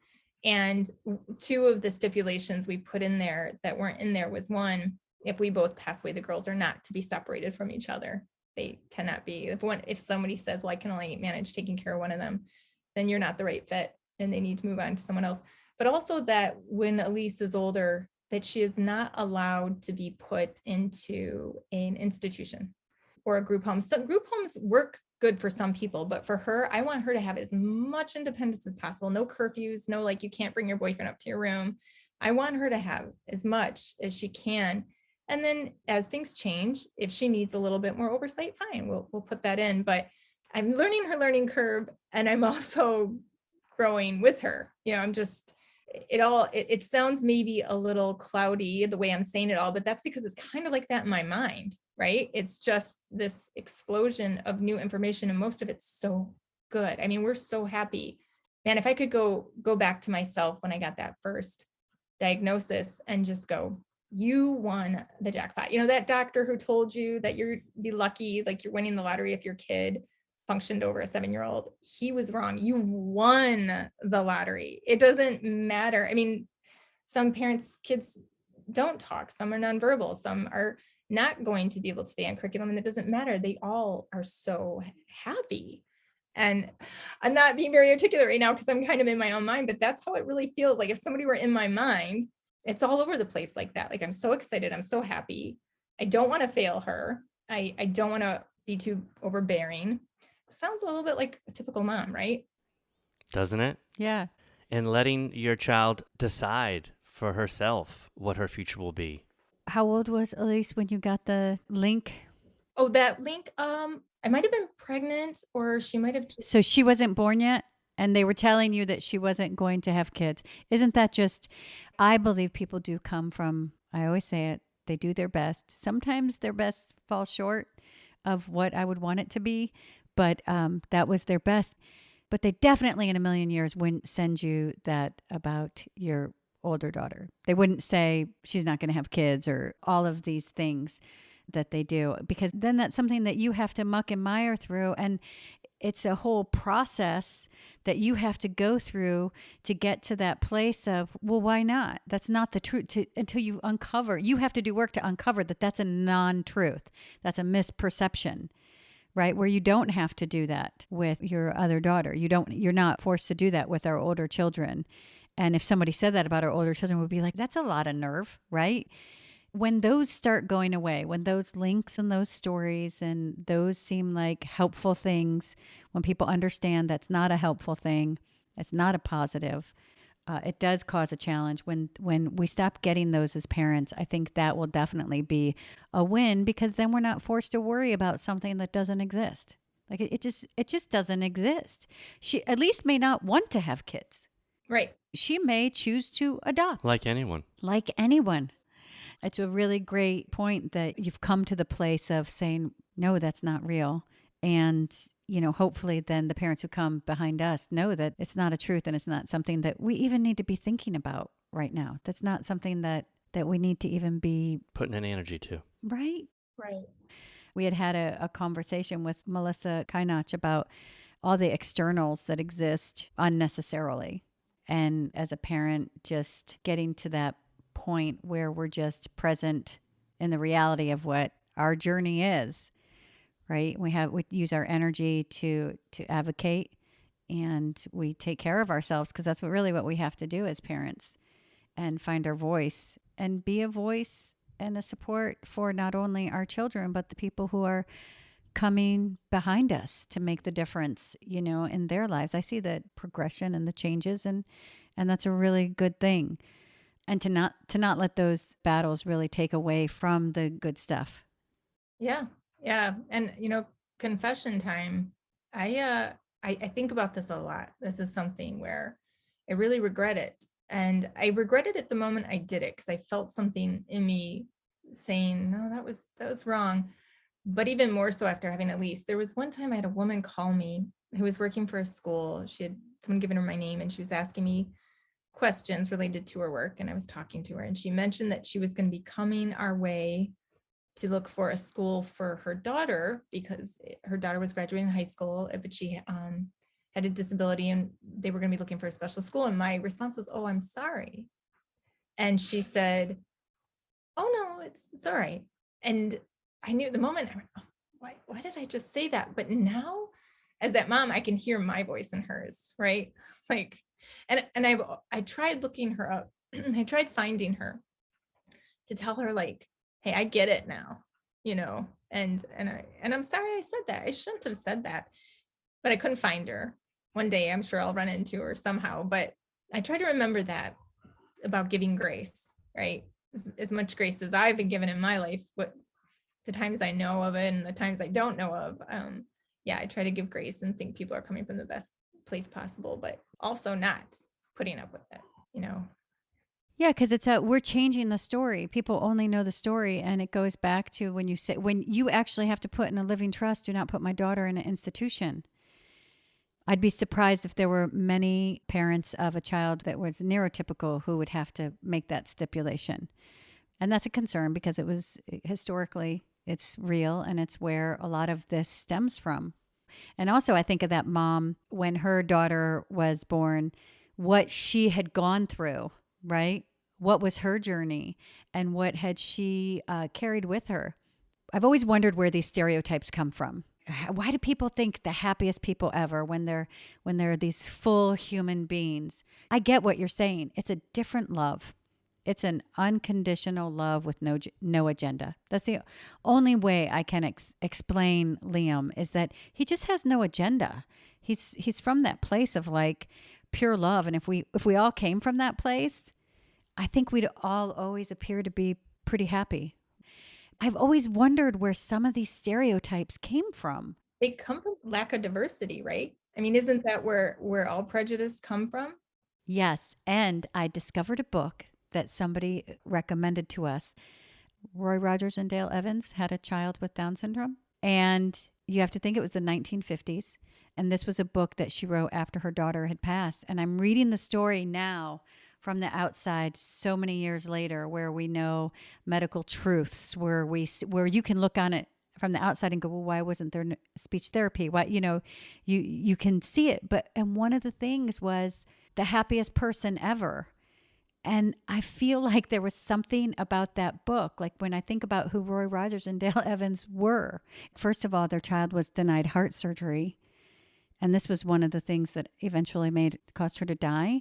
And two of the stipulations we put in there that weren't in there was one, if we both pass away, the girls are not to be separated from each other. They cannot be. If somebody says, well, I can only manage taking care of one of them, then you're not the right fit and they need to move on to someone else. But also that when Elyse is older, that she is not allowed to be put into an institution or a group home. Some group homes work good for some people, but for her, I want her to have as much independence as possible. No curfews, no, you can't bring your boyfriend up to your room. I want her to have as much as she can. And then as things change, if she needs a little bit more oversight, fine, we'll put that in. But I'm learning her learning curve and I'm also growing with her. I'm just, it sounds maybe a little cloudy the way I'm saying it all, but that's because it's kind of like that in my mind, right? It's just this explosion of new information and most of it's so good. We're so happy. Man, if I could go back to myself when I got that first diagnosis and just go, you won the jackpot. That doctor who told you that you'd be lucky, you're winning the lottery if your kid functioned over a 7-year-old, he was wrong. You won the lottery. It doesn't matter. Some kids don't talk, some are nonverbal, some are not going to be able to stay on curriculum, and it doesn't matter. They all are so happy. And I'm not being very articulate right now because I'm kind of in my own mind, but that's how it really feels. If somebody were in my mind, it's all over the place like that. I'm so excited. I'm so happy. I don't want to fail her. I don't want to be too overbearing. Sounds a little bit like a typical mom, right? Doesn't it? Yeah. And letting your child decide for herself what her future will be. How old was Elyse when you got the link? Oh, that link. I might have been pregnant or she might have. So she wasn't born yet and they were telling you that she wasn't going to have kids. Isn't that just, I believe people do come from, I always say it, they do their best. Sometimes their best falls short. of what I would want it to be, but that was their best. But they definitely in a million years wouldn't send you that about your older daughter. They wouldn't say she's not going to have kids or all of these things that they do, because then that's something that you have to muck and mire through. And it's a whole process that you have to go through to get to that place of, well, why not? That's not the truth. Until you uncover, you have to do work to uncover that that's a non-truth. That's a misperception, right? Where you don't have to do that with your other daughter. You're not forced to do that with our older children. And if somebody said that about our older children, we'd be like, that's a lot of nerve, right? When those start going away, when those links and those stories and those seem like helpful things, when people understand that's not a helpful thing, it's not a positive, it does cause a challenge. When we stop getting those as parents, I think that will definitely be a win, because then we're not forced to worry about something that doesn't exist. Like it just doesn't exist. She at least may not want to have kids. Right. She may choose to adopt. Like anyone. Like anyone. It's a really great point that you've come to the place of saying, no, that's not real. And, hopefully then the parents who come behind us know that it's not a truth and it's not something that we even need to be thinking about right now. That's not something that we need to even be putting any energy to. Right. Right. We had a conversation with Melissa Kainach about all the externals that exist unnecessarily. And as a parent, just getting to that point where we're just present in the reality of what our journey is, right? We use our energy to advocate, and we take care of ourselves, because that's what we have to do as parents, and find our voice and be a voice and a support for not only our children, but the people who are coming behind us to make the difference, in their lives. I see the progression and the changes, and that's a really good thing. And to not let those battles really take away from the good stuff. Yeah. Yeah. And, confession time. I think about this a lot. This is something where I really regret it. And I regretted it the moment I did it, because I felt something in me saying, no, that was wrong. But even more so after having Elyse, there was one time I had a woman call me who was working for a school. She had someone given her my name, and she was asking me questions related to her work. And I was talking to her, and she mentioned that she was going to be coming our way to look for a school for her daughter, because her daughter was graduating high school, but she had a disability, and they were going to be looking for a special school. And my response was, oh, I'm sorry. And she said, oh, no, it's all right. And I knew the moment, I went, oh, why did I just say that? But now, as that mom, I can hear my voice in hers, right? Like, and I tried looking her up. I tried finding her to tell her, like, hey, I get it now, and I'm sorry I said that. I shouldn't have said that, but I couldn't find her. One day, I'm sure I'll run into her somehow, but I try to remember that about giving grace, right? As much grace as I've been given in my life, what the times I know of it and the times I don't know of, I try to give grace and think people are coming from the best place possible, but also not putting up with it, Yeah, because we're changing the story. People only know the story, and it goes back to when you actually have to put in a living trust, do not put my daughter in an institution. I'd be surprised if there were many parents of a child that was neurotypical who would have to make that stipulation. And that's a concern, because it was historically, it's real, and it's where a lot of this stems from. And also I think of that mom when her daughter was born, what she had gone through, right? What was her journey, and what had she carried with her? I've always wondered where these stereotypes come from. Why do people think the happiest people ever when they're these full human beings? I get what you're saying. It's a different love. It's an unconditional love with no agenda. That's the only way I can explain Liam, is that he just has no agenda. He's from that place of like pure love. And if we all came from that place, I think we'd all always appear to be pretty happy. I've always wondered where some of these stereotypes came from. They come from lack of diversity, right? I mean, isn't that where all prejudice come from? Yes. And I discovered a book that somebody recommended to us. Roy Rogers and Dale Evans had a child with Down syndrome. And you have to think it was the 1950s. And this was a book that she wrote after her daughter had passed. And I'm reading the story now from the outside so many years later, where we know medical truths, where you can look on it from the outside and go, well, why wasn't there speech therapy? Why, you can see it. And one of the things was the happiest person ever. And I feel like there was something about that book. Like when I think about who Roy Rogers and Dale Evans were, first of all, their child was denied heart surgery. And this was one of the things that eventually caused her to die.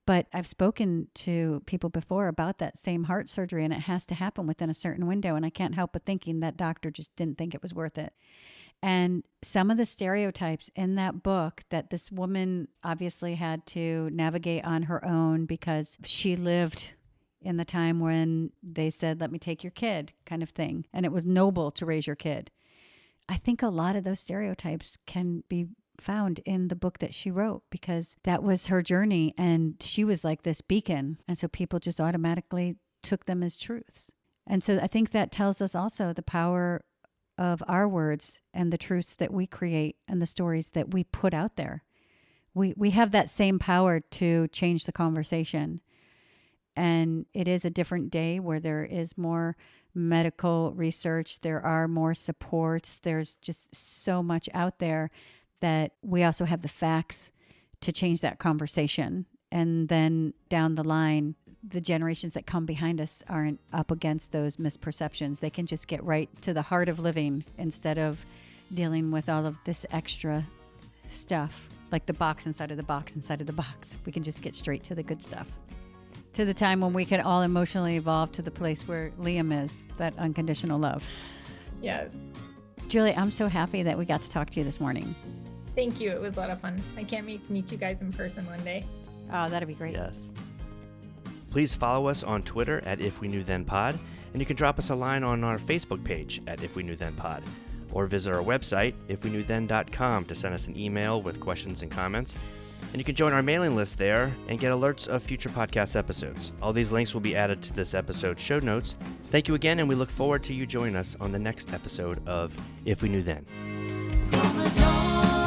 But I've spoken to people before about that same heart surgery, and it has to happen within a certain window. And I can't help but thinking that doctor just didn't think it was worth it. And some of the stereotypes in that book that this woman obviously had to navigate on her own, because she lived in the time when they said, let me take your kid kind of thing. And it was noble to raise your kid. I think a lot of those stereotypes can be found in the book that she wrote, because that was her journey and she was like this beacon. And so people just automatically took them as truths. And so I think that tells us also the power of our words and the truths that we create and the stories that we put out there. We have that same power to change the conversation. And it is a different day where there is more medical research. There are more supports. There's just so much out there that we also have the facts to change that conversation. And then down the line, the generations that come behind us aren't up against those misperceptions. They can just get right to the heart of living instead of dealing with all of this extra stuff, like the box inside of the box inside of the box. We can just get straight to the good stuff. To the time when we can all emotionally evolve to the place where Liam is, that unconditional love. Yes. Julie, I'm so happy that we got to talk to you this morning. Thank you. It was a lot of fun. I can't wait to meet you guys in person one day. Oh, that'd be great. Yes. Please follow us on Twitter at If We Knew Then Pod, and you can drop us a line on our Facebook page at If We Knew Then Pod, or visit our website, ifweknewthen.com, to send us an email with questions and comments. And you can join our mailing list there and get alerts of future podcast episodes. All these links will be added to this episode's show notes. Thank you again, and we look forward to you joining us on the next episode of If We Knew Then. Chromosomes.